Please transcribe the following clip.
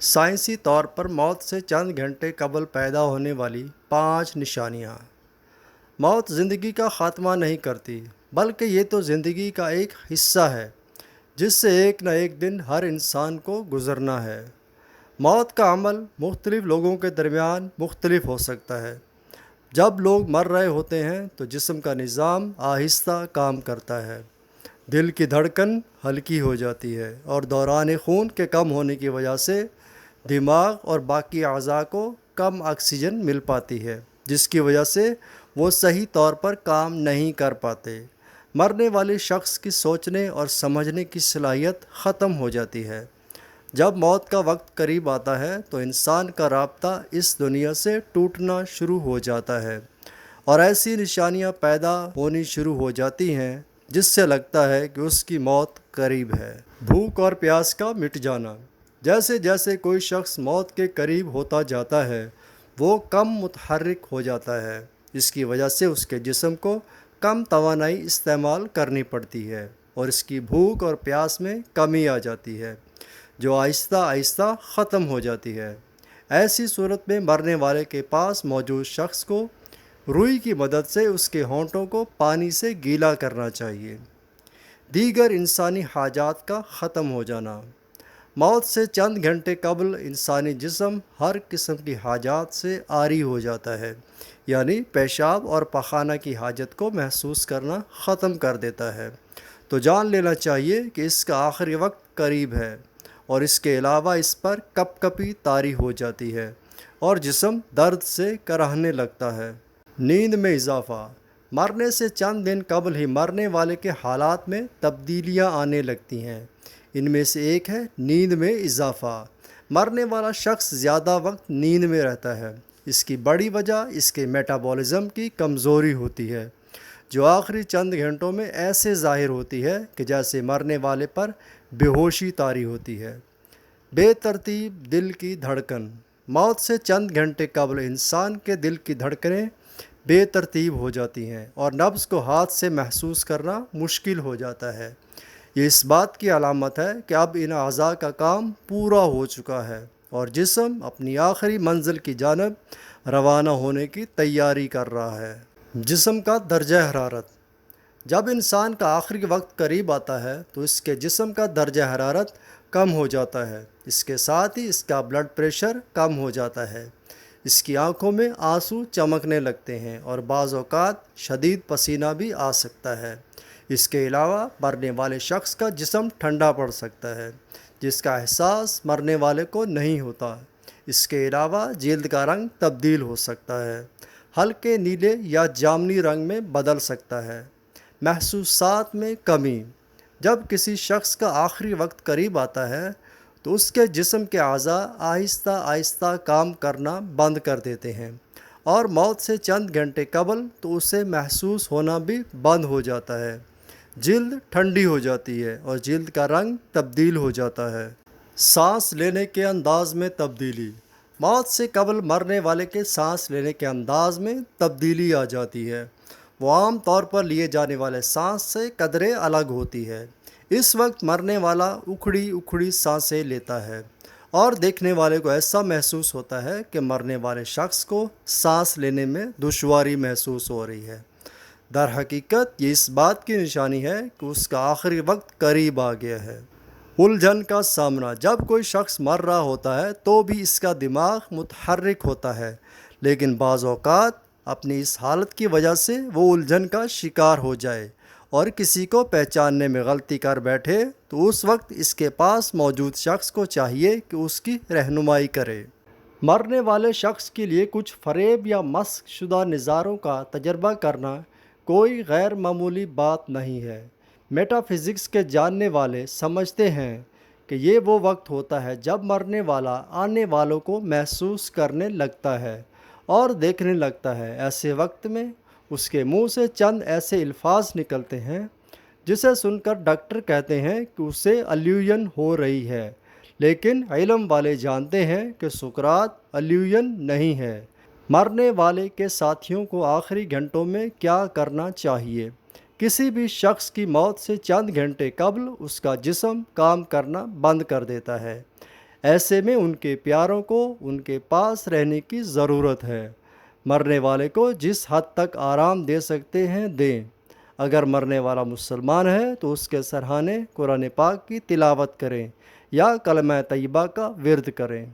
سائنسی طور پر موت سے چند گھنٹے قبل پیدا ہونے والی 5 نشانیاں۔ موت زندگی کا خاتمہ نہیں کرتی، بلکہ یہ تو زندگی کا ایک حصہ ہے جس سے ایک نہ ایک دن ہر انسان کو گزرنا ہے۔ موت کا عمل مختلف لوگوں کے درمیان مختلف ہو سکتا ہے۔ جب لوگ مر رہے ہوتے ہیں تو جسم کا نظام آہستہ کام کرتا ہے، دل کی دھڑکن ہلکی ہو جاتی ہے اور دوران خون کے کم ہونے کی وجہ سے دماغ اور باقی اعضاء کو کم آکسیجن مل پاتی ہے، جس کی وجہ سے وہ صحیح طور پر کام نہیں کر پاتے۔ مرنے والے شخص کی سوچنے اور سمجھنے کی صلاحیت ختم ہو جاتی ہے۔ جب موت کا وقت قریب آتا ہے تو انسان کا رابطہ اس دنیا سے ٹوٹنا شروع ہو جاتا ہے اور ایسی نشانیاں پیدا ہونی شروع ہو جاتی ہیں جس سے لگتا ہے کہ اس کی موت قریب ہے۔ بھوک اور پیاس کا مٹ جانا۔ جیسے جیسے کوئی شخص موت کے قریب ہوتا جاتا ہے وہ کم متحرک ہو جاتا ہے۔ اس کی وجہ سے اس کے جسم کو کم توانائی استعمال کرنی پڑتی ہے اور اس کی بھوک اور پیاس میں کمی آ جاتی ہے جو آہستہ آہستہ ختم ہو جاتی ہے۔ ایسی صورت میں مرنے والے کے پاس موجود شخص کو روئی کی مدد سے اس کے ہونٹوں کو پانی سے گیلا کرنا چاہیے۔ دیگر انسانی حاجات کا ختم ہو جانا۔ موت سے چند گھنٹے قبل انسانی جسم ہر قسم کی حاجات سے عاری ہو جاتا ہے، یعنی پیشاب اور پخانہ کی حاجت کو محسوس کرنا ختم کر دیتا ہے۔ تو جان لینا چاہیے کہ اس کا آخری وقت قریب ہے، اور اس کے علاوہ اس پر کپ کپی طاری ہو جاتی ہے اور جسم درد سے کراہنے لگتا ہے۔ نیند میں اضافہ۔ مرنے سے چند دن قبل ہی مرنے والے کے حالات میں تبدیلیاں آنے لگتی ہیں۔ ان میں سے ایک ہے نیند میں اضافہ۔ مرنے والا شخص زیادہ وقت نیند میں رہتا ہے۔ اس کی بڑی وجہ اس کے میٹابولزم کی کمزوری ہوتی ہے، جو آخری چند گھنٹوں میں ایسے ظاہر ہوتی ہے کہ جیسے مرنے والے پر بے ہوشی طاری ہوتی ہے۔ بے ترتیب دل کی دھڑکن۔ موت سے چند گھنٹے قبل انسان کے دل کی دھڑکنیں بے ترتیب ہو جاتی ہیں اور نبض کو ہاتھ سے محسوس کرنا مشکل ہو جاتا ہے۔ یہ اس بات کی علامت ہے کہ اب ان اعضاء کا کام پورا ہو چکا ہے اور جسم اپنی آخری منزل کی جانب روانہ ہونے کی تیاری کر رہا ہے۔ جسم کا درجہ حرارت۔ جب انسان کا آخری وقت قریب آتا ہے تو اس کے جسم کا درجہ حرارت کم ہو جاتا ہے۔ اس کے ساتھ ہی اس کا بلڈ پریشر کم ہو جاتا ہے۔ اس کی آنکھوں میں آنسو چمکنے لگتے ہیں اور بعض اوقات شدید پسینہ بھی آ سکتا ہے۔ اس کے علاوہ مرنے والے شخص کا جسم ٹھنڈا پڑ سکتا ہے، جس کا احساس مرنے والے کو نہیں ہوتا۔ اس کے علاوہ جلد کا رنگ تبدیل ہو سکتا ہے، ہلکے نیلے یا جامنی رنگ میں بدل سکتا ہے۔ محسوسات میں کمی۔ جب کسی شخص کا آخری وقت قریب آتا ہے تو اس کے جسم کے اعضاء آہستہ آہستہ کام کرنا بند کر دیتے ہیں، اور موت سے چند گھنٹے قبل تو اسے محسوس ہونا بھی بند ہو جاتا ہے۔ جلد ٹھنڈی ہو جاتی ہے اور جلد کا رنگ تبدیل ہو جاتا ہے۔ سانس لینے کے انداز میں تبدیلی۔ موت سے قبل مرنے والے کے سانس لینے کے انداز میں تبدیلی آ جاتی ہے۔ وہ عام طور پر لیے جانے والے سانس سے قدرے الگ ہوتی ہے۔ اس وقت مرنے والا اکھڑی اکھڑی سانسیں لیتا ہے اور دیکھنے والے کو ایسا محسوس ہوتا ہے کہ مرنے والے شخص کو سانس لینے میں دشواری محسوس ہو رہی ہے۔ در حقیقت یہ اس بات کی نشانی ہے کہ اس کا آخری وقت قریب آ گیا ہے۔ الجھن کا سامنا۔ جب کوئی شخص مر رہا ہوتا ہے تو بھی اس کا دماغ متحرک ہوتا ہے، لیکن بعض اوقات اپنی اس حالت کی وجہ سے وہ الجھن کا شکار ہو جائے اور کسی کو پہچاننے میں غلطی کر بیٹھے تو اس وقت اس کے پاس موجود شخص کو چاہیے کہ اس کی رہنمائی کرے۔ مرنے والے شخص کے لیے کچھ فریب یا مسخ شدہ نظاروں کا تجربہ کرنا کوئی غیر معمولی بات نہیں ہے۔ میٹا فزکس کے جاننے والے سمجھتے ہیں کہ یہ وہ وقت ہوتا ہے جب مرنے والا آنے والوں کو محسوس کرنے لگتا ہے اور دیکھنے لگتا ہے۔ ایسے وقت میں اس کے منہ سے چند ایسے الفاظ نکلتے ہیں جسے سن کر ڈاکٹر کہتے ہیں کہ اسے الوژن ہو رہی ہے، لیکن علم والے جانتے ہیں کہ سکرات الوژن نہیں ہے۔ مرنے والے کے ساتھیوں کو آخری گھنٹوں میں کیا کرنا چاہیے؟ کسی بھی شخص کی موت سے چند گھنٹے قبل اس کا جسم کام کرنا بند کر دیتا ہے۔ ایسے میں ان کے پیاروں کو ان کے پاس رہنے کی ضرورت ہے۔ مرنے والے کو جس حد تک آرام دے سکتے ہیں دیں۔ اگر مرنے والا مسلمان ہے تو اس کے سرہانے قرآن پاک کی تلاوت کریں یا کلمہ طیبہ کا ورد کریں۔